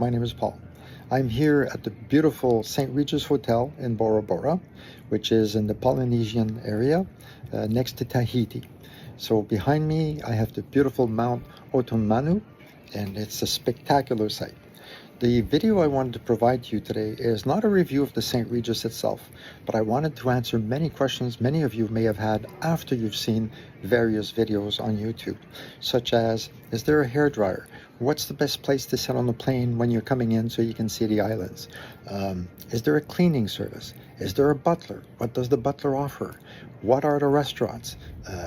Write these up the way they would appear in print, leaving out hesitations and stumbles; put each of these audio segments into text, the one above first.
my name is Paul. I'm here at the beautiful St-Regis Hotel in Bora Bora, which is in the Polynesian area next to Tahiti. So behind me, I have the beautiful Mount Otomanu, and it's a spectacular sight. The video I wanted to provide to you today is not a review of the St. Regis itself, but I wanted to answer many questions many of you may have had after you've seen various videos on YouTube, such as, is there a hairdryer? What's the best place to sit on the plane when you're coming in so you can see the islands? Is there a cleaning service? Is there a butler? What does the butler offer? What are the restaurants?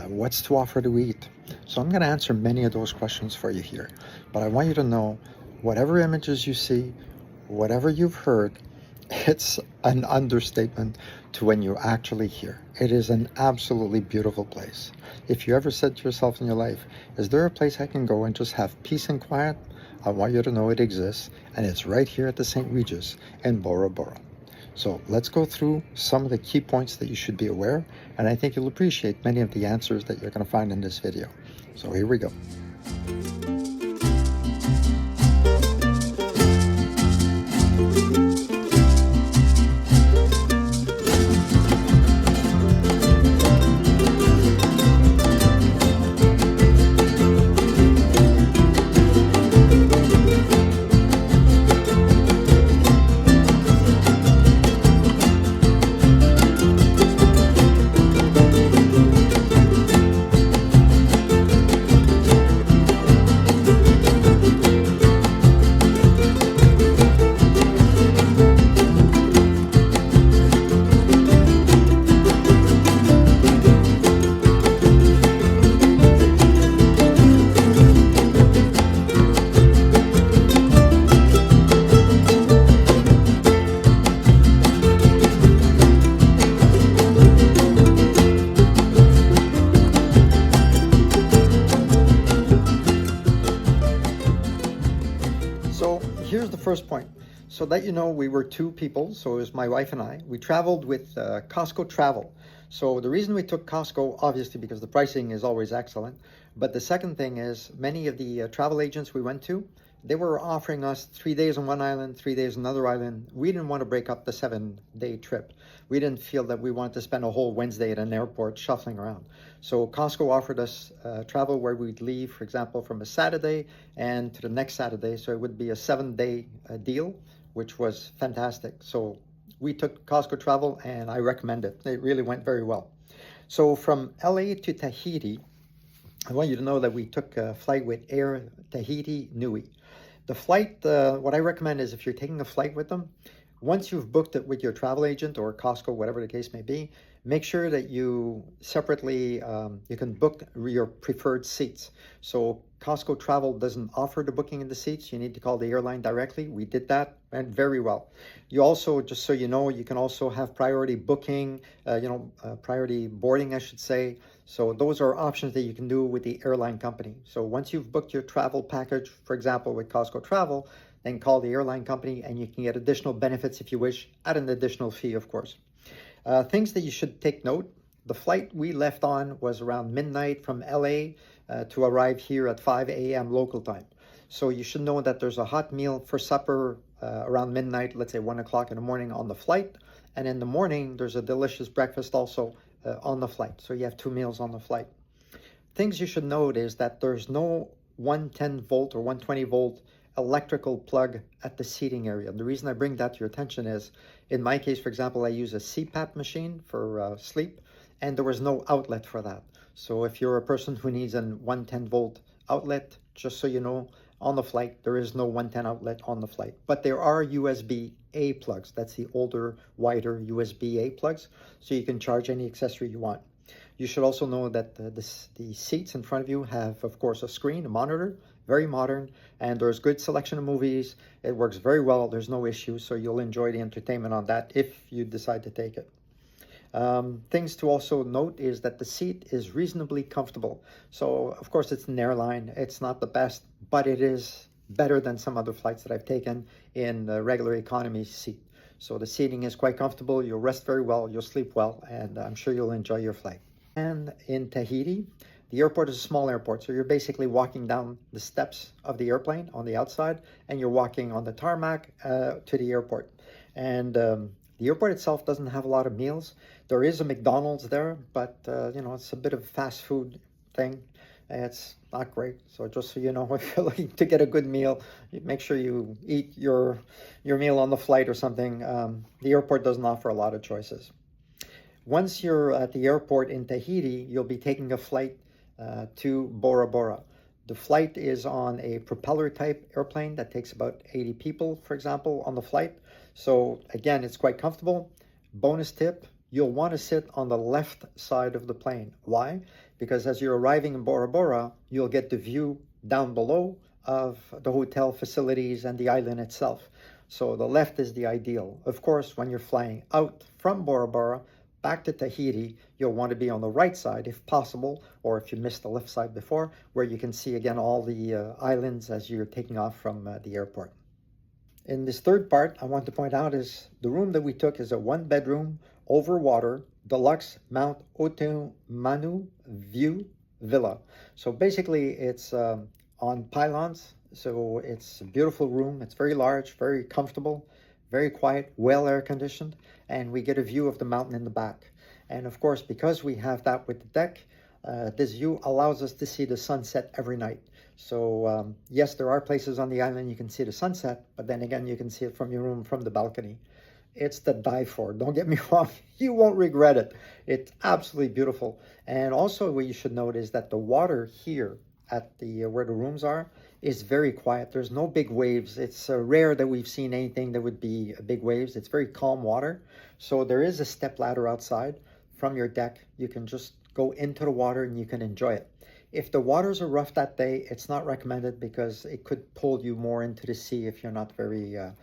What's to offer to eat? So I'm going to answer many of those questions for you here, but I want you to know whatever images you see, whatever you've heard, it's an understatement to when you actually hear. It is an absolutely beautiful place. If you ever said to yourself in your life, is there a place I can go and just have peace and quiet? I want you to know it exists, and it's right here at the St. Regis in Bora Bora. So let's go through some of the key points that you should be aware, and I think you'll appreciate many of the answers that you're going to find in this video. So here we go. So here's the first point. So that you know, we were two people, so it was my wife and I. We traveled with Costco Travel. So the reason we took Costco, obviously because the pricing is always excellent, but the second thing is many of the travel agents we went to, they were offering us 3 days on one island, 3 days on another island. We didn't want to break up the 7-day trip. We didn't feel that we wanted to spend a whole Wednesday at an airport shuffling around. So Costco offered us travel where we'd leave, for example, from a Saturday and to the next Saturday. So it would be a 7-day deal, which was fantastic. So we took Costco Travel and I recommend it. It really went very well. So from LA to Tahiti, I want you to know that we took a flight with Air Tahiti Nui. The flight, what I recommend is if you're taking a flight with them, once you've booked it with your travel agent or Costco, whatever the case may be, make sure that you separately, you can book your preferred seats. So Costco Travel doesn't offer the booking in the seats. You need to call the airline directly. We did that, and very well. You also, just so you know, you can also have priority booking, priority boarding, I should say. So those are options that you can do with the airline company. So once you've booked your travel package, for example, with Costco Travel, then call the airline company and you can get additional benefits if you wish, at an additional fee, of course. Things that you should take note. The flight we left on was around midnight from LA to arrive here at 5 a.m. local time. So you should know that there's a hot meal for supper around midnight, let's say 1 o'clock in the morning on the flight. And in the morning, there's a delicious breakfast also on the flight. So you have 2 meals on the flight. Things you should note is that there's no 110 volt or 120 volt electrical plug at the seating area. And the reason I bring that to your attention is, in my case, for example, I use a CPAP machine for sleep, and there was no outlet for that. So if you're a person who needs a 110 volt outlet, just so you know, on the flight, there is no 110 outlet on the flight. But there are USB-A plugs. That's the older, wider USB-A plugs. So you can charge any accessory you want. You should also know that the seats in front of you have, of course, a screen, a monitor, very modern, and there's good selection of movies. It works very well. There's no issues, so you'll enjoy the entertainment on that if you decide to take it. Things to also note is that the seat is reasonably comfortable. So, of course, it's an airline. It's not the best, but it is better than some other flights that I've taken in the regular economy seat. So the seating is quite comfortable. You'll rest very well. You'll sleep well, and I'm sure you'll enjoy your flight. And in Tahiti, The airport is a small airport, so you're basically walking down the steps of the airplane on the outside, and you're walking on the tarmac to the airport. And the airport itself doesn't have a lot of meals. There is a McDonald's there, but it's a bit of a fast food thing. It's not great. So just so you know, if you're looking to get a good meal, make sure you eat your meal on the flight or something. The airport doesn't offer a lot of choices. Once you're at the airport in Tahiti, you'll be taking a flight to Bora Bora. The flight is on a propeller type airplane that takes about 80 people, for example, on the flight. So again, it's quite comfortable. Bonus tip, you'll want to sit on the left side of the plane. Why? Because as you're arriving in Bora Bora, you'll get the view down below of the hotel facilities and the island itself. So the left is the ideal. Of course, when you're flying out from Bora Bora back to Tahiti, you'll want to be on the right side if possible, or if you missed the left side before, where you can see again all the islands as you're taking off from the airport. In this third part, I want to point out is the room that we took is a 1-bedroom over water deluxe Mount Otomanu view villa. So basically it's on pylons, so it's a beautiful room. It's very large, very comfortable, very quiet, well air conditioned, and we get a view of the mountain in the back. And of course, because we have that with the deck, this view allows us to see the sunset every night. So yes, there are places on the island you can see the sunset, but then again, you can see it from your room, from the balcony. It's to die for. Don't get me wrong. You won't regret it. It's absolutely beautiful. And also what you should note is that the water here at the where the rooms are is very quiet. There's no big waves. It's rare that we've seen anything that would be big waves. It's very calm water. So there is a step ladder outside from your deck. You can just go into the water and you can enjoy it. If the waters are rough that day, it's not recommended because it could pull you more into the sea if you're not very, a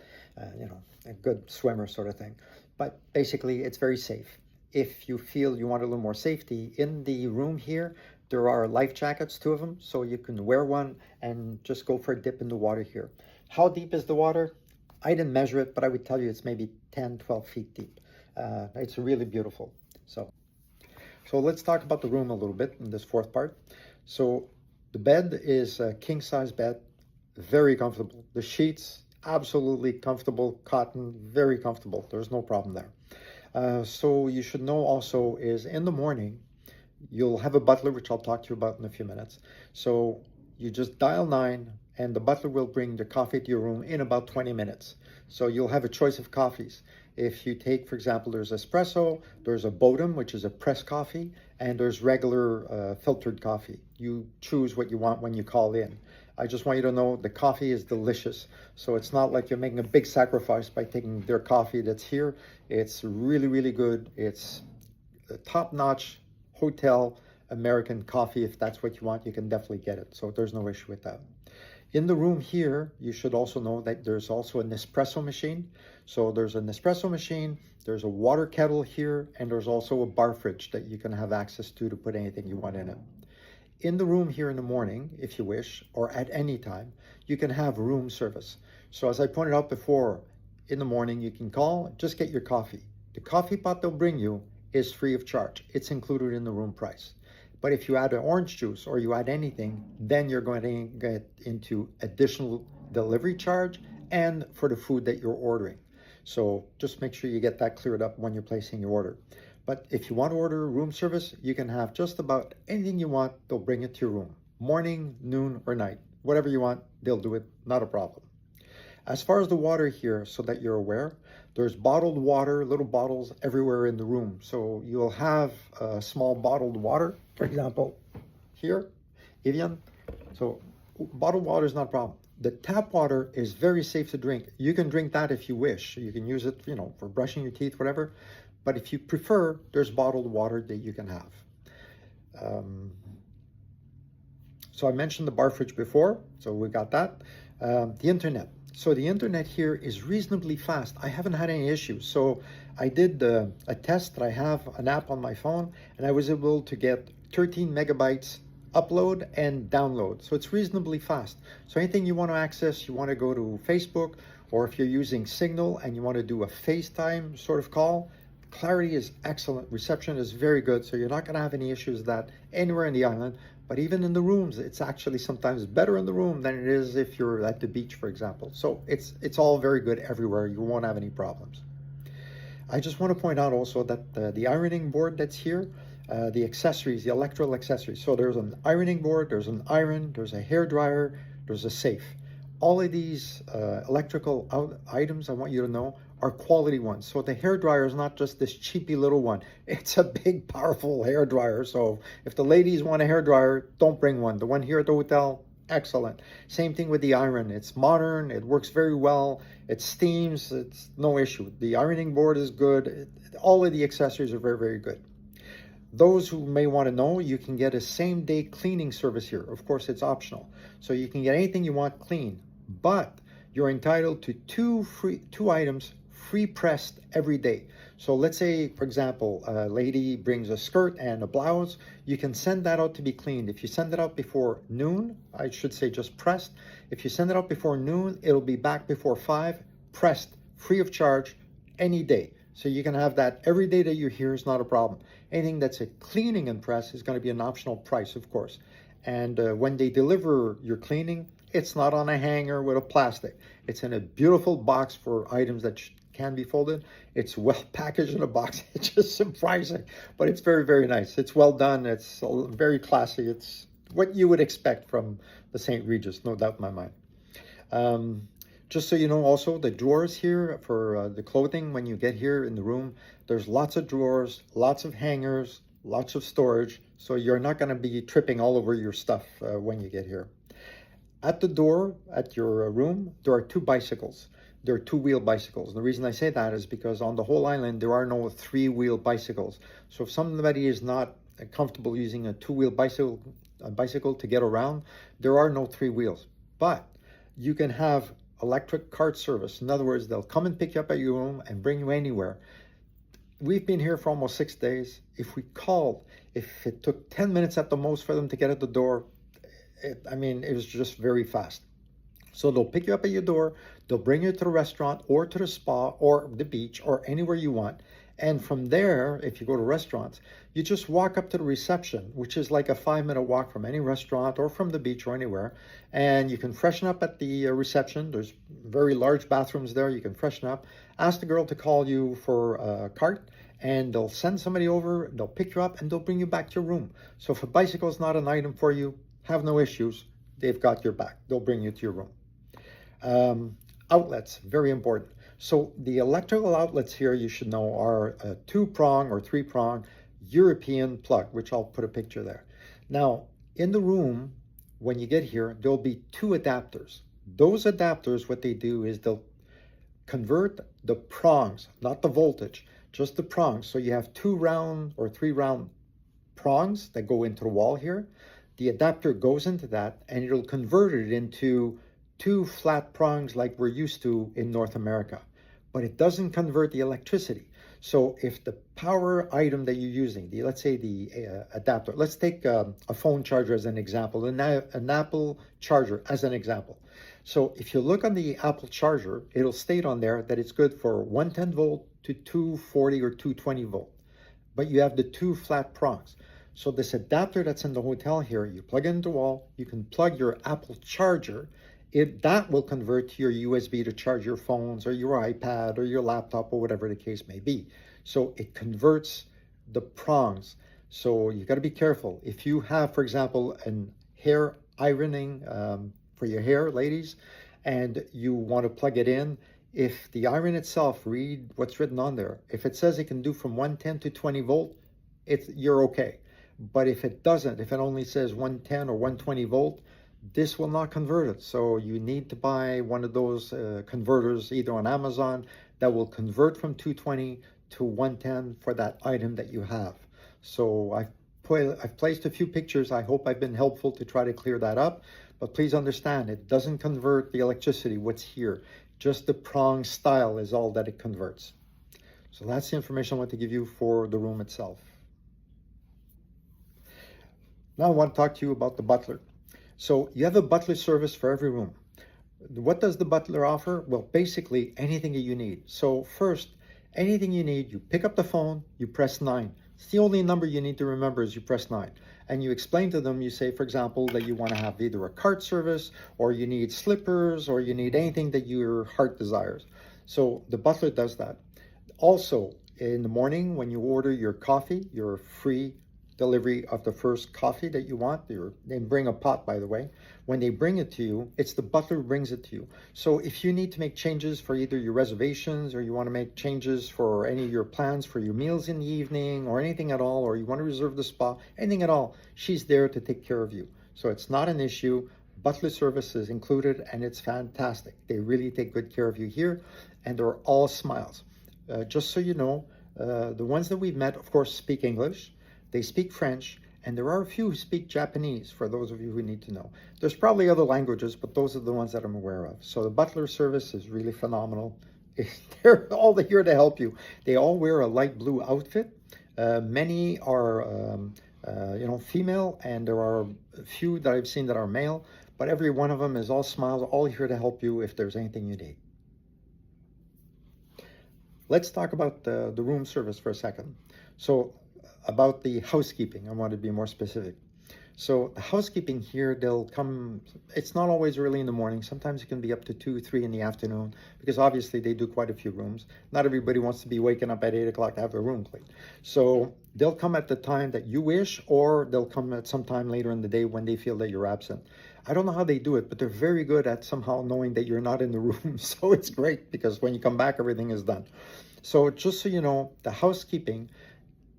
good swimmer sort of thing. But basically, it's very safe. If you feel you want a little more safety, in the room here, there are life jackets, 2 of them, so you can wear one and just go for a dip in the water here. How deep is the water? I didn't measure it, but I would tell you it's maybe 10, 12 feet deep. It's really beautiful. So let's talk about the room a little bit in this fourth part. So the bed is a king-size bed, very comfortable. The sheets, absolutely comfortable, cotton, very comfortable. There's no problem there. So you should know also is in the morning, you'll have a butler, which I'll talk to you about in a few minutes. So you just dial 9 and the butler will bring the coffee to your room in about 20 minutes. So you'll have a choice of coffees. If you take, for example, there's espresso, there's a Bodum, which is a pressed coffee, and there's regular filtered coffee. You choose what you want when you call in. I just want you to know the coffee is delicious. So it's not like you're making a big sacrifice by taking their coffee that's here. It's really, really good. It's a top-notch hotel American coffee. If that's what you want, you can definitely get it. So there's no issue with that. In the room here, you should also know that there's also an espresso machine. So there's an espresso machine, there's a water kettle here, and there's also a bar fridge that you can have access to put anything you want in it. In the room here in the morning, if you wish, or at any time, you can have room service. So as I pointed out before, in the morning you can call, just get your coffee. The coffee pot they'll bring you is free of charge. It's included in the room price. But if you add an orange juice or you add anything, then you're going to get into additional delivery charge and for the food that you're ordering. So just make sure you get that cleared up when you're placing your order. But if you want to order room service, you can have just about anything you want. They'll bring it to your room. Morning, noon, or night. Whatever you want, they'll do it. Not a problem. As far as the water here, so that you're aware, there's bottled water, little bottles everywhere in the room. So you'll have small bottled water, for example, here, Evian. So bottled water is not a problem. The tap water is very safe to drink. You can drink that if you wish. You can use it, for brushing your teeth, whatever. But if you prefer, there's bottled water that you can have. So I mentioned the bar fridge before, so we got that. The internet. So the internet here is reasonably fast. I haven't had any issues. So I did a test that I have an app on my phone, and I was able to get 13 megabytes upload and download. So it's reasonably fast. So anything you want to access, you want to go to Facebook, or if you're using Signal and you want to do a FaceTime sort of call, Clarity is excellent. Reception is very good. So you're not going to have any issues with that anywhere in the island. But even in the rooms, it's actually sometimes better in the room than it is if you're at the beach, for example. So it's all very good everywhere. You won't have any problems. I just want to point out also that the ironing board that's here, the accessories, the electrical accessories. So there's an ironing board, there's an iron, there's a hair dryer, there's a safe. All of these electrical items, I want you to know, are quality ones. So the hair dryer is not just this cheapy little one. It's a big, powerful hair dryer. So if the ladies want a hair dryer, don't bring one. The one here at the hotel, excellent. Same thing with the iron. It's modern. It works very well. It steams. It's no issue. The ironing board is good. All of the accessories are very, very good. Those who may want to know, you can get a same-day cleaning service here. Of course, it's optional. So you can get anything you want clean, but you're entitled to two items free pressed every day. So let's say, for example, a lady brings a skirt and a blouse, you can send that out to be cleaned. If you send it out before noon, I should say just pressed. If you send it out before noon, it'll be back before 5, pressed, free of charge, any day. So you can have that every day that you're here is not a problem. Anything that's a cleaning and press is going to be an optional price, of course. And when they deliver your cleaning, it's not on a hanger with a plastic. It's in a beautiful box for items that can be folded. It's well packaged in a box. It's just surprising, but it's very, very nice. It's well done. It's very classy. It's what you would expect from the St. Regis, no doubt in my mind. Just so you know also, the drawers here for the clothing, when you get here in the room, there's lots of drawers, lots of hangers, lots of storage. So you're not going to be tripping all over your stuff when you get here. At the door, at your room, there are 2 bicycles. There are 2-wheel bicycles. And the reason I say that is because on the whole island, there are no 3-wheel bicycles. So if somebody is not comfortable using a 2-wheel bicycle to get around, there are no 3 wheels. But you can have electric cart service. In other words, they'll come and pick you up at your room and bring you anywhere. We've been here for almost 6 days. If we called, if it took 10 minutes at the most for them to get at the door, it was just very fast. So they'll pick you up at your door, they'll bring you to the restaurant or to the spa or the beach or anywhere you want. And from there, if you go to restaurants, you just walk up to the reception, which is like a 5-minute walk from any restaurant or from the beach or anywhere. And you can freshen up at the reception. There's very large bathrooms there. You can freshen up. Ask the girl to call you for a cart, and they'll send somebody over, they'll pick you up, and they'll bring you back to your room. So if a bicycle is not an item for you, have no issues. They've got your back. They'll bring you to your room. Outlets, very important. So the electrical outlets here, you should know, are a 2-prong or 3-prong European plug, which I'll put a picture there. Now, in the room, when you get here, there'll be 2 adapters. Those adapters, what they do is they'll convert the prongs, not the voltage, just the prongs. So you have 2 round or 3 round prongs that go into the wall here. The adapter goes into that and it'll convert it into 2 flat prongs like we're used to in North America, but it doesn't convert the electricity. So if the power item that you're using, let's say the adapter, let's take a phone charger as an example, an Apple charger as an example. So if you look on the Apple charger, it'll state on there that it's good for 110 volt to 240 or 220 volt, but you have the 2 flat prongs. So this adapter that's in the hotel here, you plug it into the wall, you can plug your Apple charger, that will convert to your USB to charge your phones or your iPad or your laptop or whatever the case may be. So it converts the prongs. So you got to be careful. If you have, for example, an hair ironing for your hair, ladies, and you want to plug it in, if the iron itself, read what's written on there. If it says it can do from 110 to 20 volt, you're okay. But if it doesn't, if it only says 110 or 120 volt, this will not convert it. So you need to buy one of those converters either on Amazon that will convert from 220 to 110 for that item that you have. So I've placed a few pictures. I hope I've been helpful to try to clear that up. But please understand, it doesn't convert the electricity, what's here. Just the prong style is all that it converts. So that's the information I want to give you for the room itself. Now I want to talk to you about the butler. So you have a butler service for every room. What does the butler offer? Well, basically anything that you need. So first, Anything you need, you pick up the phone, you press 9. It's the only number you need to remember is you press 9. And you explain to them, you say, for example, that you want to have either a cart service, or you need slippers, or you need anything that your heart desires. So the butler does that. Also, in the morning, when you order your coffee, your free delivery of the first coffee that you want. They bring a pot, by the way. When they bring it to you, it's the butler who brings it to you. So if you need to make changes for either your reservations, or you want to make changes for any of your plans for your meals in the evening, or anything at all, or you want to reserve the spa, anything at all, she's there to take care of you. So it's not an issue. Butler service is included, and it's fantastic. They really take good care of you here, and they're all smiles. Just so you know, the ones that we've met, of course, speak English. They speak French, and there are a few who speak Japanese, for those of you who need to know. There's probably other languages, but those are the ones that I'm aware of. So the butler service is really phenomenal. They're all here to help you. They all wear a light blue outfit. Many are, female, and there are a few that I've seen that are male, but every one of them is all smiles, all here to help you if there's anything you need. Let's talk about the room service for a second. So about the housekeeping, I want to be more specific. So the housekeeping here, they'll come, it's not always early in the morning. Sometimes it can be up to 2, 3 in the afternoon, because obviously they do quite a few rooms. Not everybody wants to be waking up at 8 o'clock to have their room cleaned. So they'll come at the time that you wish, or they'll come at some time later in the day when they feel that you're absent. I don't know how they do it, but they're very good at somehow knowing that you're not in the room. So it's great, because when you come back, everything is done. So just so you know, the housekeeping,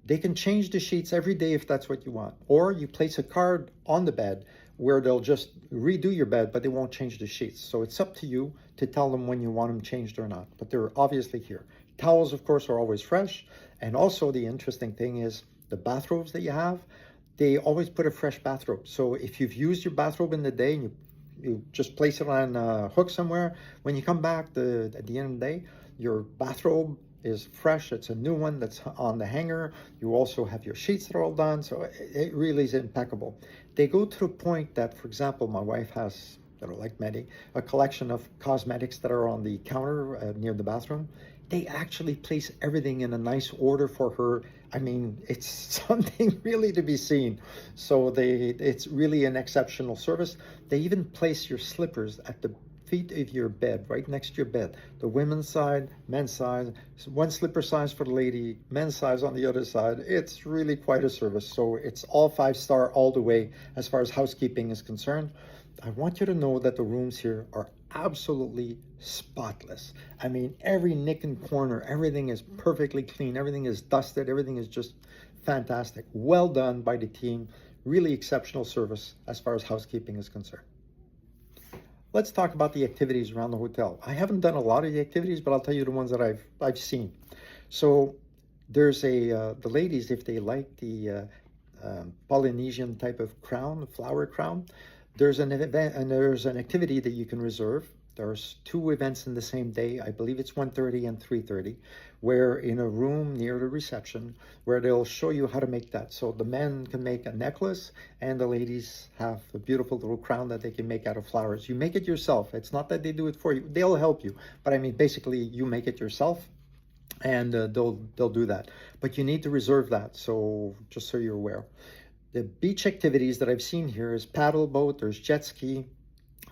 they can change the sheets every day if that's what you want. Or you place a card on the bed where they'll just redo your bed, but they won't change the sheets. So it's up to you to tell them when you want them changed or not. But they're obviously here. Towels, of course, are always fresh. And also the interesting thing is the bathrobes that you have, they always put a fresh bathrobe. So if you've used your bathrobe in the day and you just place it on a hook somewhere, when you come back at the end of the day, your bathrobe is fresh. It's a new one that's on the hanger. You also have your sheets that are all done. So it really is impeccable. They go to the point that, for example, my wife has, like Medi, a collection of cosmetics that are on the counter near the bathroom. They actually place everything in a nice order for her. I mean, it's something really to be seen. So it's really an exceptional service. They even place your slippers at the feet of your bed, right next to your bed. The women's side, men's side, one slipper size for the lady, men's size on the other side. It's really quite a service. So it's all 5-star all the way as far as housekeeping is concerned. I want you to know that the rooms here are absolutely spotless. I mean, every nick and corner, everything is perfectly clean, everything is dusted, everything is just fantastic. Well done by the team. Really exceptional service as far as housekeeping is concerned. Let's talk about the activities around the hotel. I haven't done a lot of the activities, but I'll tell you the ones that I've seen. So there's the ladies, if they like the Polynesian type of crown, flower crown, there's an event and there's an activity that you can reserve. There's 2 events in the same day. I believe it's 1:30 and 3:30, where in a room near the reception, where they'll show you how to make that. So the men can make a necklace, and the ladies have a beautiful little crown that they can make out of flowers. You make it yourself. It's not that they do it for you. They'll help you. But I mean, basically, you make it yourself, and they'll do that. But you need to reserve that, so just so you're aware. The beach activities that I've seen here is paddle boat, there's jet ski.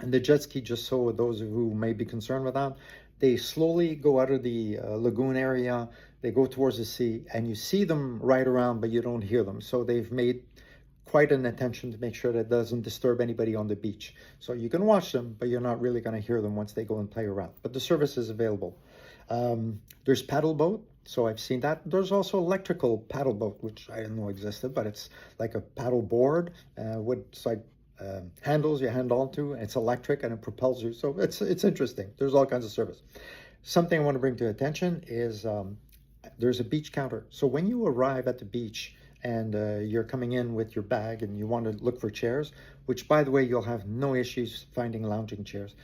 And the jet ski, just so those who may be concerned with that, they slowly go out of the lagoon area, they go towards the sea, and you see them ride around, but you don't hear them. So they've made quite an attention to make sure that it doesn't disturb anybody on the beach. So you can watch them, but you're not really going to hear them once they go and play around. But the service is available. There's paddle boat. So I've seen that. There's also electrical paddle boat, which I didn't know existed, but it's like a paddle board with handles you hand on to. It's electric and it propels you. So it's interesting. There's all kinds of service. Something I want to bring to your attention is there's a beach counter. So when you arrive at the beach and you're coming in with your bag and you want to look for chairs, which by the way, you'll have no issues finding lounging chairs.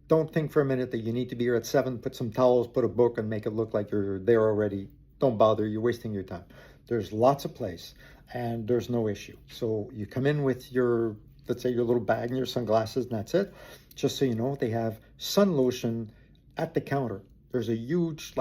Don't think for a minute that you need to be here at 7, put some towels, put a book, and make it look like you're there already. Don't bother. You're wasting your time. There's lots of place and there's no issue. So you come in with your, let's say, your little bag and your sunglasses, and that's it. Just so you know, they have sun lotion at the counter. There's a huge,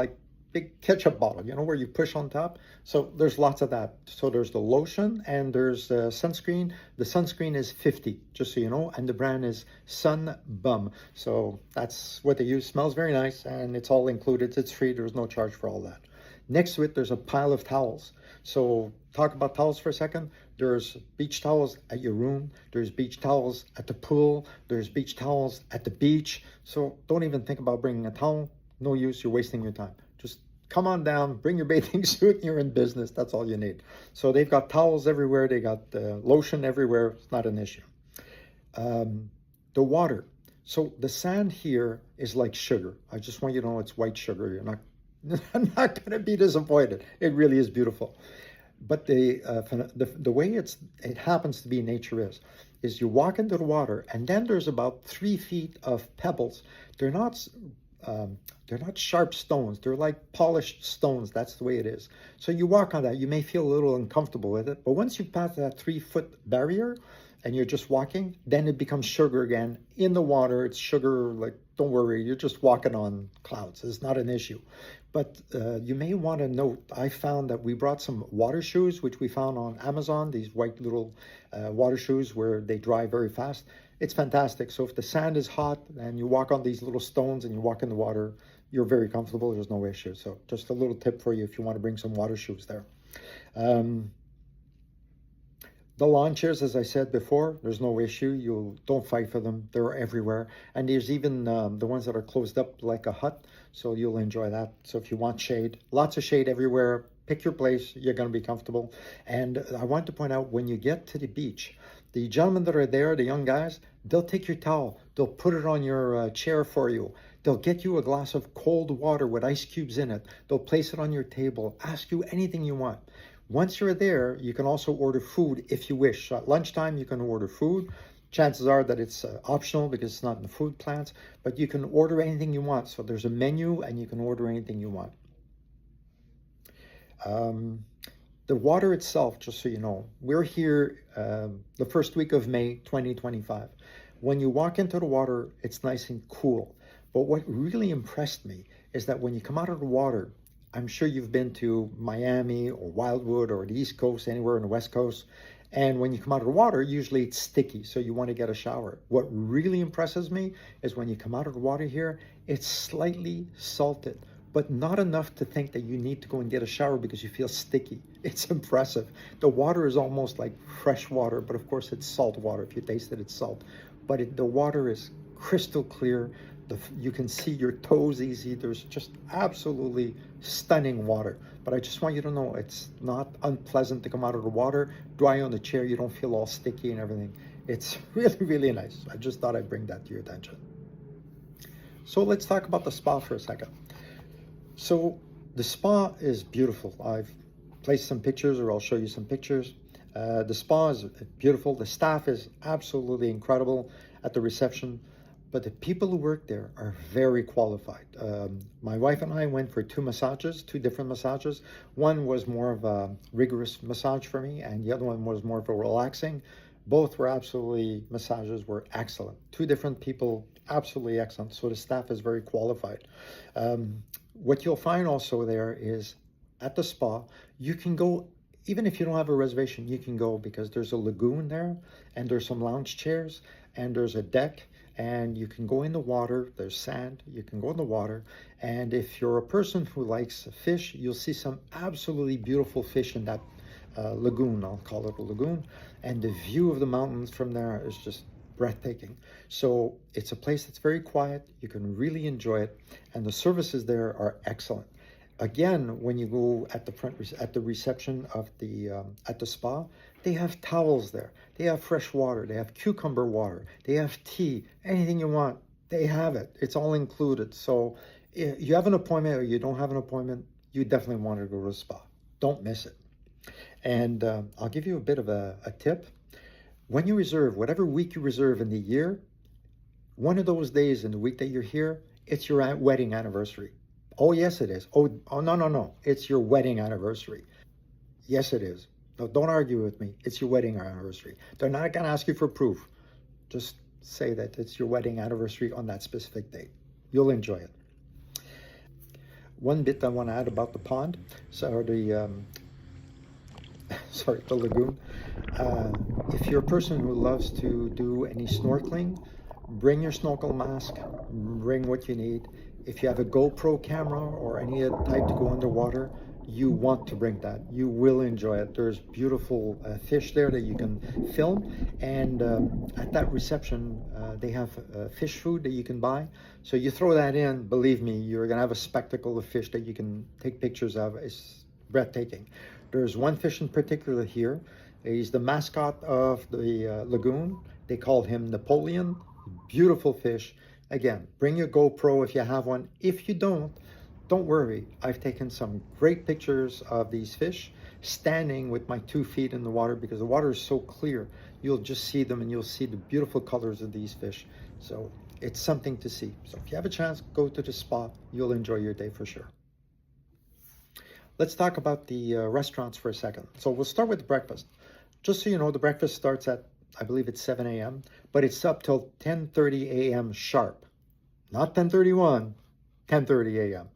big ketchup bottle, you know, where you push on top. So there's lots of that. So there's the lotion and there's sunscreen. The sunscreen is 50, just so you know, and the brand is Sun Bum. So that's what they use. Smells very nice, and it's all included. It's free. There's no charge for all that. Next to it, there's a pile of towels. So talk about towels for a second. There's beach towels at your room. There's beach towels at the pool. There's beach towels at the beach. So don't even think about bringing a towel. No use. You're wasting your time. Just come on down, bring your bathing suit, and you're in business. That's all you need. So they've got towels everywhere. They got lotion everywhere. It's not an issue. The water. So the sand here is like sugar. I just want you to know it's white sugar. You're not I'm not going to be disappointed. It really is beautiful. But the way it happens to be in nature is you walk into the water, and then there's about 3 feet of pebbles. They're not sharp stones. They're like polished stones. That's the way it is. So you walk on that. You may feel a little uncomfortable with it, but once you pass that 3-foot barrier, and you're just walking, then it becomes sugar again. In the water, it's sugar, like, don't worry, you're just walking on clouds. It's not an issue. But you may want to note, I found that we brought some water shoes, which we found on Amazon, these white little water shoes where they dry very fast. It's fantastic. So if the sand is hot and you walk on these little stones and you walk in the water, you're very comfortable. There's no issue. So just a little tip for you if you want to bring some water shoes there. The lawn chairs, as I said before, there's no issue. You don't fight for them. They're everywhere. And there's even the ones that are closed up like a hut, so you'll enjoy that. So if you want shade, lots of shade everywhere. Pick your place. You're going to be comfortable. And I want to point out, when you get to the beach, the gentlemen that are there, the young guys, they'll take your towel. They'll put it on your chair for you. They'll get you a glass of cold water with ice cubes in it. They'll place it on your table, ask you anything you want. Once you're there, you can also order food if you wish. At lunchtime, you can order food. Chances are that it's optional because it's not in the food plans, but you can order anything you want. So there's a menu and you can order anything you want. The water itself, just so you know, we're here the first week of May 2025. When you walk into the water, it's nice and cool. But what really impressed me is that when you come out of the water, I'm sure you've been to Miami or Wildwood or the East Coast, anywhere on the West Coast. And when you come out of the water, usually it's sticky, so you want to get a shower. What really impresses me is when you come out of the water here, it's slightly salted, but not enough to think that you need to go and get a shower because you feel sticky. It's impressive. The water is almost like fresh water, but of course it's salt water. If you taste it, it's salt. But the water is crystal clear. You can see your toes easy. There's just absolutely stunning water. But I just want you to know, it's not unpleasant to come out of the water, dry on the chair. You don't feel all sticky and everything. It's really, really nice. I just thought I'd bring that to your attention. So let's talk about the spa for a second. So the spa is beautiful. I've placed some pictures, or I'll show you some pictures. The spa is beautiful. The staff is absolutely incredible at the reception. But the people who work there are very qualified. My wife and I went for 2 different massages. One was more of a rigorous massage for me, and the other one was more of a relaxing. Both massages were excellent. 2 different people, absolutely excellent. So the staff is very qualified. What you'll find also there is, at the spa, you can go, even if you don't have a reservation, you can go, because there's a lagoon there, and there's some lounge chairs, and there's a deck, and you can go in the water. There's sand. You can go in the water, and if you're a person who likes fish, you'll see some absolutely beautiful fish in that lagoon. I'll call it a lagoon, and the view of the mountains from there is just breathtaking. So it's a place that's very quiet. You can really enjoy it, and the services there are excellent. Again, when you go at the front, at the reception of at the spa, they have towels there. They have fresh water. They have cucumber water. They have tea. Anything you want, they have it. It's all included. So if you have an appointment or you don't have an appointment, you definitely want to go to the spa. Don't miss it. And I'll give you a bit of a tip. When you reserve, whatever week you reserve in the year, one of those days in the week that you're here, it's your wedding anniversary. Oh, yes, it is. Oh, no. It's your wedding anniversary. Yes, it is. No, don't argue with me. It's your wedding anniversary. They're not going to ask you for proof. Just say that it's your wedding anniversary on that specific date. You'll enjoy it. One bit I want to add about the pond, so the sorry, the lagoon. Uh, if you're a person who loves to do any snorkeling, bring your snorkel mask, bring what you need. If you have a GoPro camera or any other type to go underwater, you want to bring that. You will enjoy it. There's beautiful fish there that you can film, and at that reception, they have fish food that you can buy. So you throw that in, believe me, you're gonna have a spectacle of fish that you can take pictures of. It's breathtaking. There's one fish in particular here. He's the mascot of the lagoon. They call him Napoleon. Beautiful fish. Again, bring your GoPro if you have one. If you don't worry. I've taken some great pictures of these fish standing with my 2 feet in the water because the water is so clear. You'll just see them and you'll see the beautiful colors of these fish. So it's something to see. So if you have a chance, go to the spot. You'll enjoy your day for sure. Let's talk about the restaurants for a second. So we'll start with breakfast. Just so you know, the breakfast starts at, I believe it's 7 a.m., but it's up till 10:30 a.m. sharp. Not 10:31, 10:30 a.m.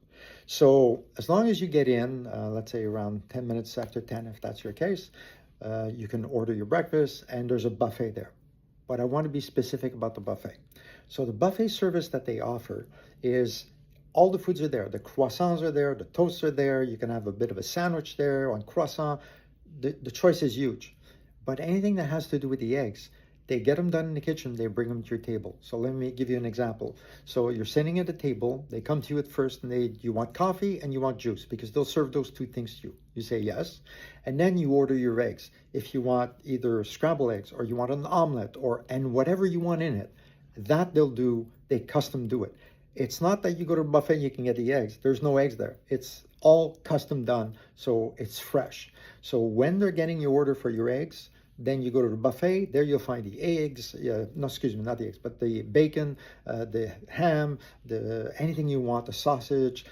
So as long as you get in, let's say around 10 minutes after 10, if that's your case, you can order your breakfast and there's a buffet there. But I want to be specific about the buffet. So the buffet service that they offer is all the foods are there. The croissants are there, the toasts are there. You can have a bit of a sandwich there on croissant. The choice is huge. But anything that has to do with the eggs, they get them done in the kitchen, they bring them to your table. So let me give you an example. So you're sitting at a table, they come to you at first and you want coffee and you want juice because they'll serve those two things to you. You say yes, and then you order your eggs. If you want either scrambled eggs or you want an omelet and whatever you want in it, that they'll do, they custom do it. It's not that you go to a buffet and you can get the eggs. There's no eggs there. It's all custom done, so it's fresh. So when they're getting your order for your eggs, then you go to the buffet. There you'll find the eggs. No, excuse me, not the eggs, but the bacon, the ham, anything you want, the sausage,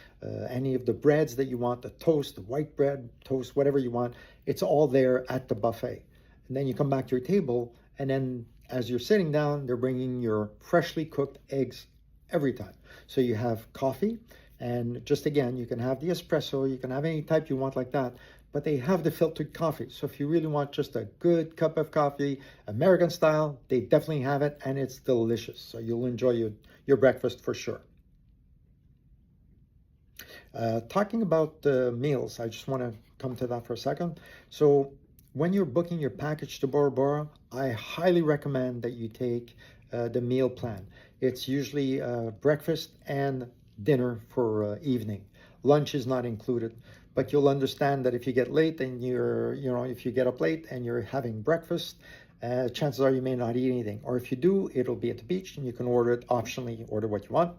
any of the breads that you want, the toast, the white bread, toast, whatever you want. It's all there at the buffet. And then you come back to your table, and then as you're sitting down, they're bringing your freshly cooked eggs every time. So you have coffee, and just again, you can have the espresso, you can have any type you want like that, but they have the filtered coffee. So if you really want just a good cup of coffee, American style, they definitely have it, and it's delicious. So you'll enjoy your breakfast for sure. Talking about meals, I just want to come to that for a second. So when you're booking your package to Bora Bora, I highly recommend that you take the meal plan. It's usually breakfast and dinner for evening. Lunch is not included, but you'll understand that if you get late and if you get up late and you're having breakfast, chances are you may not eat anything. Or if you do, it'll be at the beach and you can order it optionally, order what you want.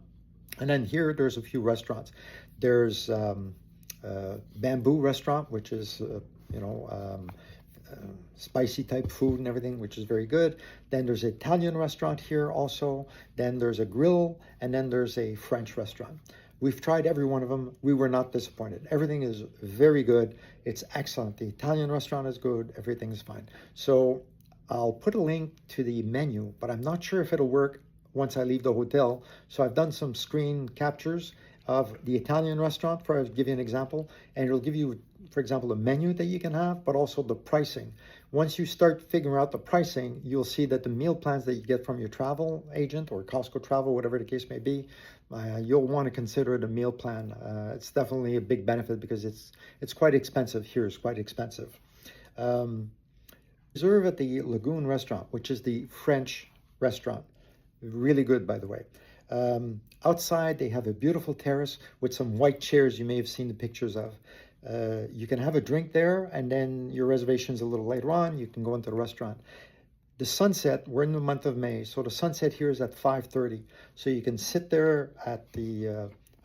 And then here, there's a few restaurants. There's Bamboo Restaurant, which is, spicy type food and everything, which is very good. Then there's an Italian restaurant here also. Then there's a grill, and then there's a French restaurant. We've tried every one of them. We were not disappointed. Everything is very good. It's excellent. The Italian restaurant is good. Everything's fine. So I'll put a link to the menu, but I'm not sure if it'll work once I leave the hotel. So I've done some screen captures of the Italian restaurant, I'll give you an example, and it'll give you, for example, a menu that you can have, but also the pricing. Once you start figuring out the pricing, you'll see that the meal plans that you get from your travel agent or Costco Travel, whatever the case may be, you'll want to consider the meal plan. It's definitely a big benefit because it's quite expensive here. It's quite expensive. Reserve at the Lagoon restaurant, which is the French restaurant. Really good, by the way. Outside, they have a beautiful terrace with some white chairs you may have seen the pictures of. You can have a drink there, and then your reservation's a little later on. You can go into the restaurant. The sunset, we're in the month of May, so the sunset here is at 5:30. So you can sit there at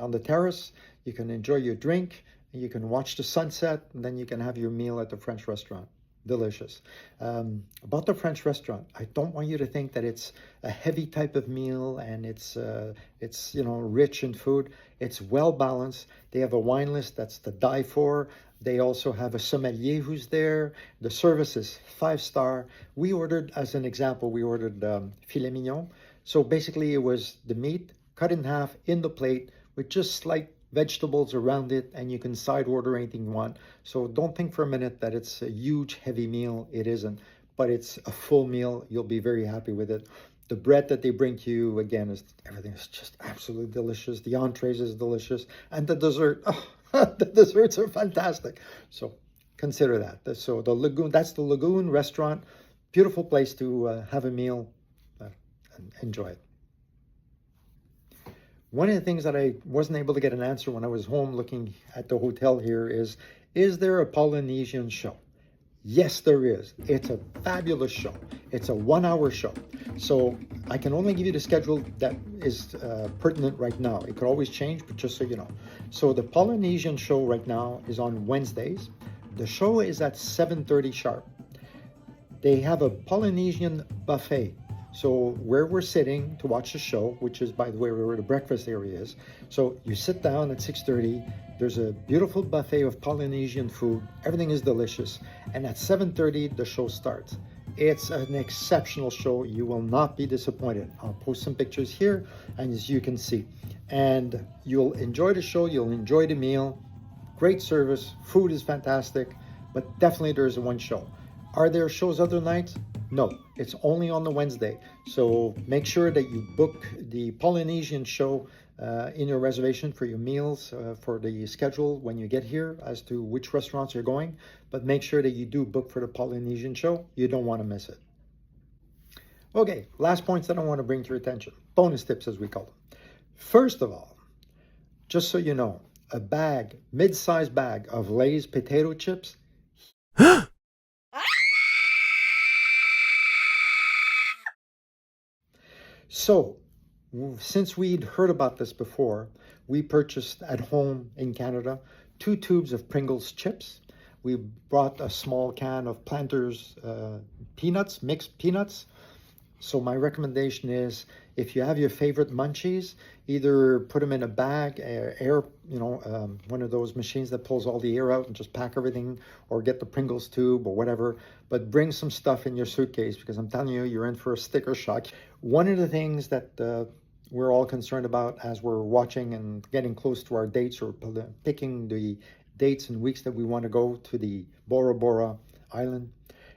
on the terrace, you can enjoy your drink, and you can watch the sunset, and then you can have your meal at the French restaurant. Delicious. About the French restaurant, I don't want you to think that it's a heavy type of meal and it's rich in food. It's well balanced. They have a wine list that's to die for. They also have a sommelier who's there. The service is 5-star. We ordered, as an example, filet mignon. So basically, it was the meat cut in half in the plate with just slight vegetables around it, and you can side order anything you want. So don't think for a minute that it's a huge, heavy meal. It isn't, but it's a full meal. You'll be very happy with it. The bread that they bring to you, again, is everything is just absolutely delicious. The entrees is delicious, and the dessert, oh, the desserts are fantastic. So consider that. So the Lagoon, that's the Lagoon restaurant. Beautiful place to have a meal and enjoy it. One of the things that I wasn't able to get an answer when I was home looking at the hotel here is there a Polynesian show? Yes, there is. It's a fabulous show. It's a 1-hour show. So I can only give you the schedule that is pertinent right now. It could always change, but just so you know. So the Polynesian show right now is on Wednesdays. The show is at 7:30 sharp. They have a Polynesian buffet. So where we're sitting to watch the show, which is, by the way, where the breakfast area is. So you sit down at 6:30. There's a beautiful buffet of Polynesian food. Everything is delicious. And at 7:30, the show starts. It's an exceptional show. You will not be disappointed. I'll post some pictures here, and as you can see. And you'll enjoy the show. You'll enjoy the meal. Great service. Food is fantastic. But definitely there's one show. Are there shows other nights? No, it's only on the Wednesday. So make sure that you book the Polynesian show in your reservation for your meals, for the schedule when you get here as to which restaurants you're going. But make sure that you do book for the Polynesian show. You don't want to miss it. Okay, last points that I want to bring to your attention. Bonus tips, as we call them. First of all, just so you know, a bag, mid-sized bag of Lay's potato chips. So, since we'd heard about this before, we purchased at home in Canada 2 tubes of Pringles chips. We brought a small can of Planters peanuts, mixed peanuts. So my recommendation is, if you have your favorite munchies, either put them in a bag, one of those machines that pulls all the air out and just pack everything, or get the Pringles tube or whatever, but bring some stuff in your suitcase, because I'm telling you, you're in for a sticker shock. One of the things that we're all concerned about as we're watching and getting close to our dates, or picking the dates and weeks that we want to go to the Bora Bora Island,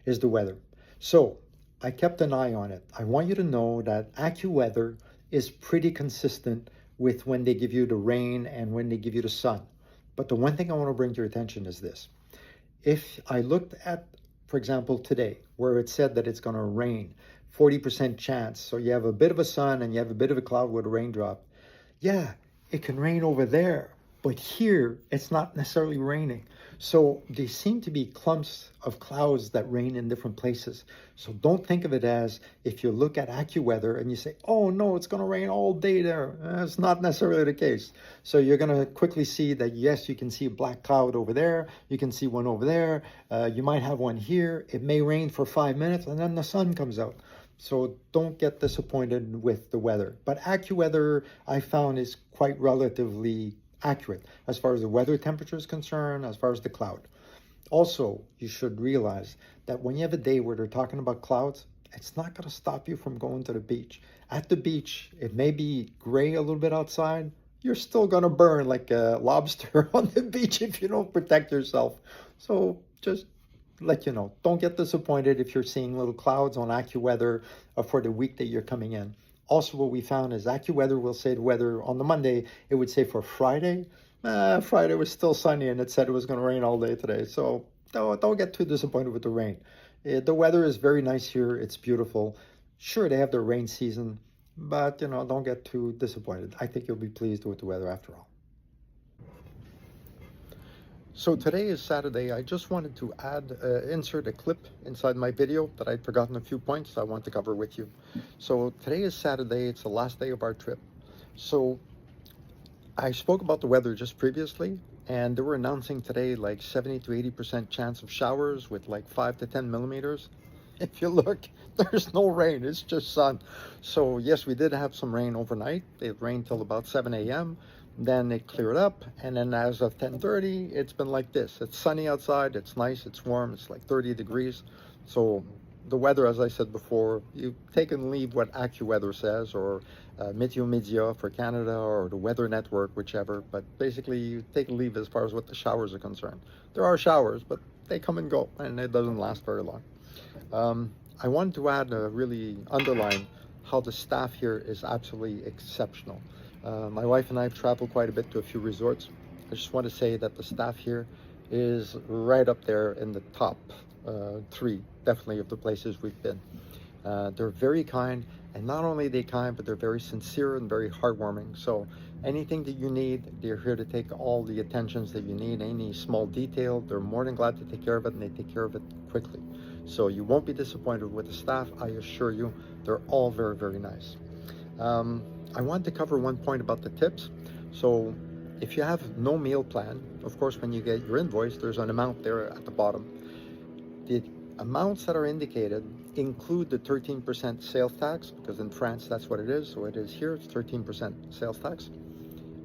is the weather. So I kept an eye on it. I want you to know that AccuWeather is pretty consistent with when they give you the rain and when they give you the sun. But the one thing I want to bring to your attention is this. If I looked at, for example, today, where it said that it's going to rain, 40% chance, so you have a bit of a sun and you have a bit of a cloud with a raindrop. Yeah, it can rain over there, but here it's not necessarily raining. So they seem to be clumps of clouds that rain in different places. So don't think of it as, if you look at AccuWeather and you say, oh no, it's going to rain all day there. It's not necessarily the case. So you're going to quickly see that, yes, you can see a black cloud over there. You can see one over there. You might have one here. It may rain for 5 minutes and then the sun comes out. So don't get disappointed with the weather. But AccuWeather, I found, is quite relatively accurate as far as the weather temperature is concerned, as far as the cloud. Also, you should realize that when you have a day where they're talking about clouds, it's not going to stop you from going to the beach. At the beach, it may be gray a little bit outside. You're still going to burn like a lobster on the beach if you don't protect yourself. So just let you know, don't get disappointed if you're seeing little clouds on AccuWeather for the week that you're coming in. Also, what we found is AccuWeather will say the weather on the Monday. It would say for Friday. Friday was still sunny, and it said it was going to rain all day today. So don't get too disappointed with the rain. The weather is very nice here. It's beautiful. Sure, they have their rain season, but don't get too disappointed. I think you'll be pleased with the weather after all. So today is Saturday. I just wanted to insert a clip inside my video that I'd forgotten a few points I want to cover with you. So today is Saturday. It's the last day of our trip. So I spoke about the weather just previously, and they were announcing today like 70 to 80% chance of showers with like 5 to 10 millimeters. If you look, there's no rain. It's just sun. So yes, we did have some rain overnight. It rained till about 7 a.m. Then it cleared up, and then as of 10:30, it's been like this. It's sunny outside, it's nice, it's warm, it's like 30 degrees. So the weather, as I said before, you take and leave what AccuWeather says, or Meteo Media for Canada, or the Weather Network, whichever. But basically, you take and leave as far as what the showers are concerned. There are showers, but they come and go, and it doesn't last very long. I wanted to add, really underline how the staff here is absolutely exceptional. My wife and I have traveled quite a bit to a few resorts. I just want to say that the staff here is right up there in the top three, definitely, of the places we've been. They're very kind, and not only are they kind, but they're very sincere and very heartwarming. So anything that you need, they're here to take all the attentions that you need. Any small detail, they're more than glad to take care of it, and they take care of it quickly. So you won't be disappointed with the staff, I assure you. They're all very, very nice. I wanted to cover one point about the tips. So if you have no meal plan, of course, when you get your invoice, there's an amount there at the bottom. The amounts that are indicated include the 13% sales tax, because in France that's what it is. So it is here, it's 13% sales tax,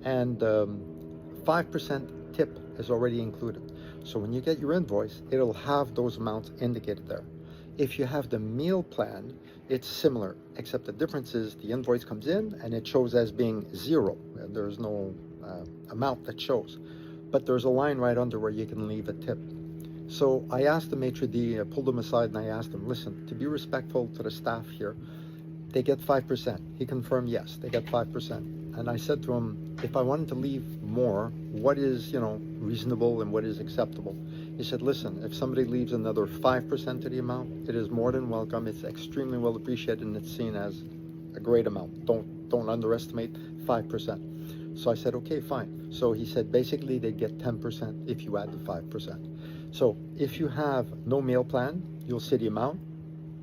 and 5% tip is already included. So when you get your invoice, it'll have those amounts indicated there. If you have the meal plan, it's similar, except the difference is the invoice comes in and it shows as being zero. There's no amount that shows, but there's a line right under where you can leave a tip. So I asked the maitre d', I pulled him aside and I asked him, listen, to be respectful to the staff here, they get 5%. He confirmed, yes, they get 5%. And I said to him, if I wanted to leave more, what is, reasonable and what is acceptable? He said, listen, if somebody leaves another 5% of the amount, it is more than welcome. It's extremely well appreciated, and it's seen as a great amount. Don't underestimate 5%. So I said, okay, fine. So he said, basically they get 10% if you add the 5%. So if you have no meal plan, you'll see the amount.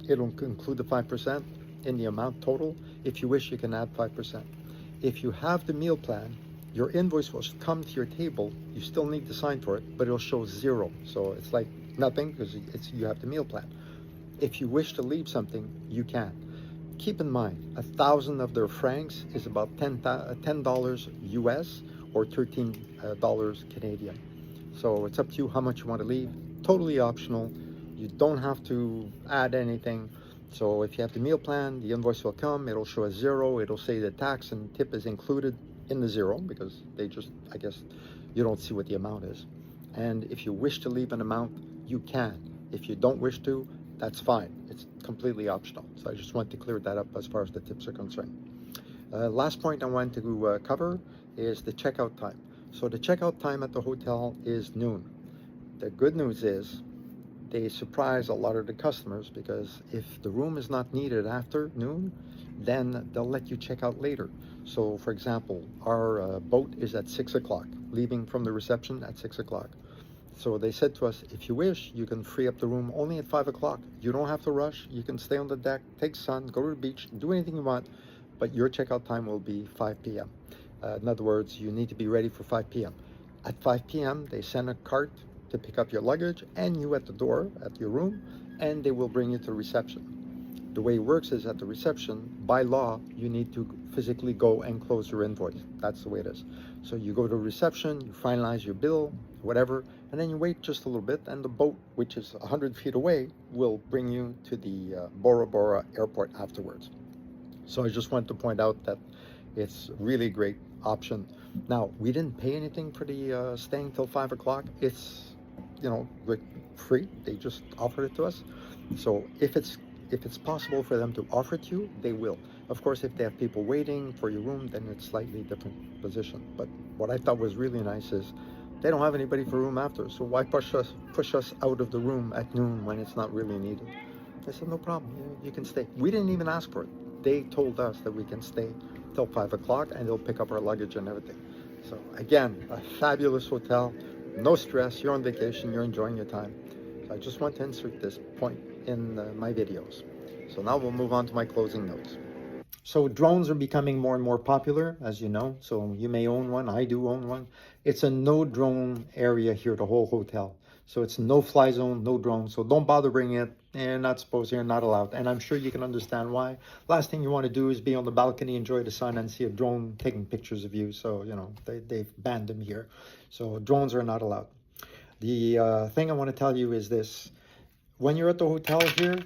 It'll include the 5% in the amount total. If you wish, you can add 5%. If you have the meal plan, your invoice will come to your table. You still need to sign for it, but it'll show zero. So it's like nothing, because you have the meal plan. If you wish to leave something, you can. Keep in mind, 1,000 of their francs is about $10 US or $13 Canadian. So it's up to you how much you want to leave. Totally optional. You don't have to add anything. So if you have the meal plan, the invoice will come. It'll show a zero. It'll say the tax and tip is included in the zero, because they just, I guess, you don't see what the amount is. And if you wish to leave an amount, you can. If you don't wish to, that's fine. It's completely optional. So I just want to clear that up as far as the tips are concerned. Last point I wanted to cover is the checkout time. So the checkout time at the hotel is noon. The good news is they surprise a lot of the customers, because if the room is not needed after noon, then they'll let you check out later. So for example, our boat is at 6 o'clock, leaving from the reception at 6 o'clock. So they said to us, if you wish, you can free up the room only at 5 o'clock. You don't have to rush. You can stay on the deck, take sun, go to the beach, do anything you want, but your checkout time will be 5 p.m. In other words, you need to be ready for 5 p.m. At 5 p.m., they send a cart to pick up your luggage and you at the door at your room, and they will bring you to the reception. The way it works is, at the reception, by law, you need to physically go and close your invoice. That's the way it is. So you go to reception, you finalize your bill, whatever, and then you wait just a little bit, and the boat, which is 100 feet away, will bring you to the Bora Bora airport afterwards. So I just wanted to point out that it's really a great option. Now, we didn't pay anything for the staying till 5 o'clock. It's, free. They just offered it to us. So if it's possible for them to offer it to you, they will. Of course, if they have people waiting for your room, then it's slightly different position. But what I thought was really nice is they don't have anybody for room after. So why push us out of the room at noon when it's not really needed? I said, no problem. You can stay. We didn't even ask for it. They told us that we can stay till 5 o'clock, and they'll pick up our luggage and everything. So again, a fabulous hotel. No stress. You're on vacation. You're enjoying your time. So I just want to insert this point in my videos. So now we'll move on to my closing notes. So drones are becoming more and more popular, as you know. So you may own one. I do own one. It's a no drone area here, the whole hotel. So it's no fly zone, no drone. So don't bother bringing it. You're not supposed to, you're not allowed. And I'm sure you can understand why. Last thing you want to do is be on the balcony, enjoy the sun, and see a drone taking pictures of you. So, they've banned them here. So drones are not allowed. The thing I want to tell you is this. When you're at the hotel here,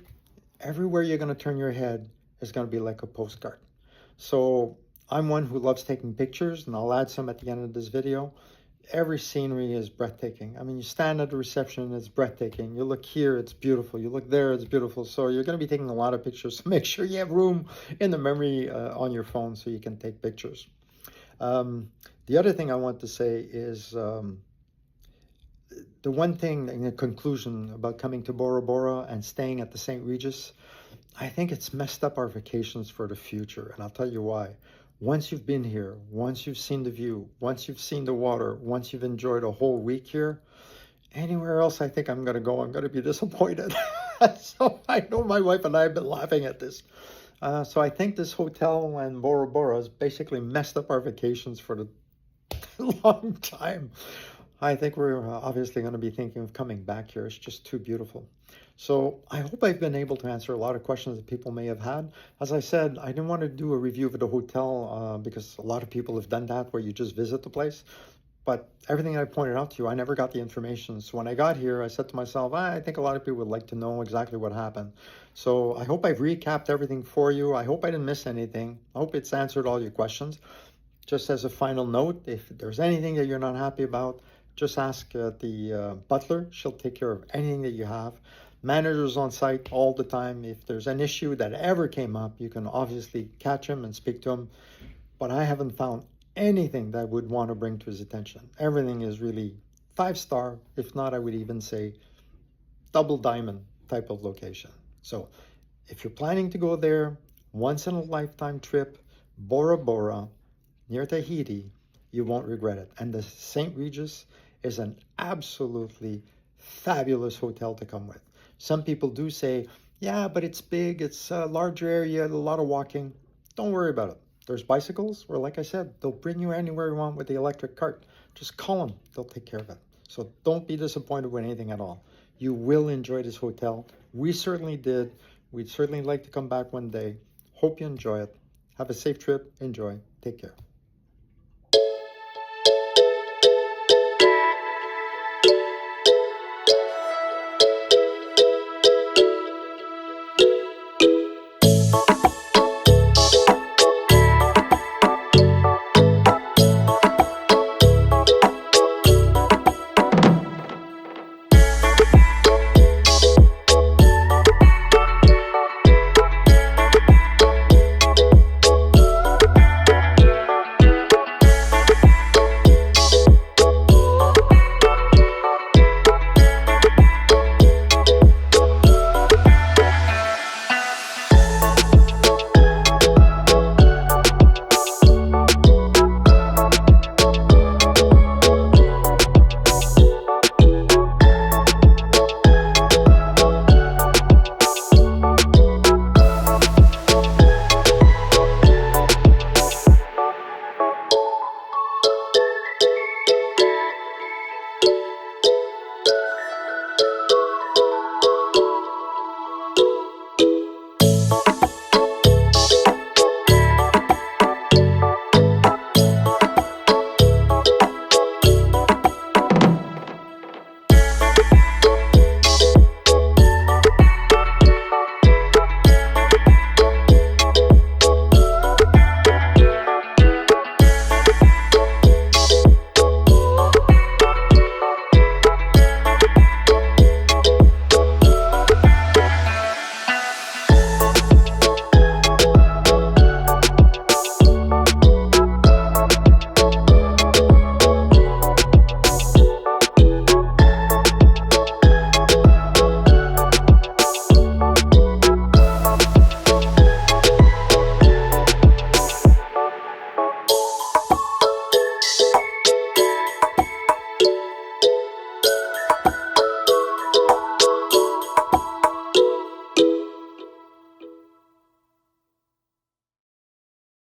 everywhere you're going to turn your head is going to be like a postcard. So I'm one who loves taking pictures, and I'll add some at the end of this video. Every scenery is breathtaking. I mean, you stand at the reception, it's breathtaking. You look here, it's beautiful. You look there, it's beautiful. So you're going to be taking a lot of pictures. So make sure you have room in the memory on your phone so you can take pictures. The other thing I want to say is the one thing in the conclusion about coming to Bora Bora and staying at the St-Regis, I think it's messed up our vacations for the future, and I'll tell you why. Once you've been here, once you've seen the view, once you've seen the water, once you've enjoyed a whole week here, anywhere else I think I'm going to go, I'm going to be disappointed. So I know my wife and I have been laughing at this. So I think this hotel and Bora Bora has basically messed up our vacations for the long time. I think we're obviously going to be thinking of coming back here. It's just too beautiful. So I hope I've been able to answer a lot of questions that people may have had. As I said, I didn't want to do a review of the hotel because a lot of people have done that where you just visit the place. But everything I pointed out to you, I never got the information. So when I got here, I said to myself, I think a lot of people would like to know exactly what happened. So I hope I've recapped everything for you. I hope I didn't miss anything. I hope it's answered all your questions. Just as a final note, if there's anything that you're not happy about, just ask the butler. She'll take care of anything that you have. Managers on site all the time. If there's an issue that ever came up, you can obviously catch him and speak to him. But I haven't found anything that I would want to bring to his attention. Everything is really 5-star. If not, I would even say double diamond type of location. So if you're planning to go there, once in a lifetime trip, Bora Bora, near Tahiti, you won't regret it. And the St-Regis is an absolutely fabulous hotel to come with. Some people do say, yeah, but it's big, it's a larger area, a lot of walking. Don't worry about it. There's bicycles, or like I said, they'll bring you anywhere you want with the electric cart. Just call them, they'll take care of it. So don't be disappointed with anything at all. You will enjoy this hotel. We certainly did. We'd certainly like to come back one day. Hope you enjoy it. Have a safe trip. Enjoy. Take care.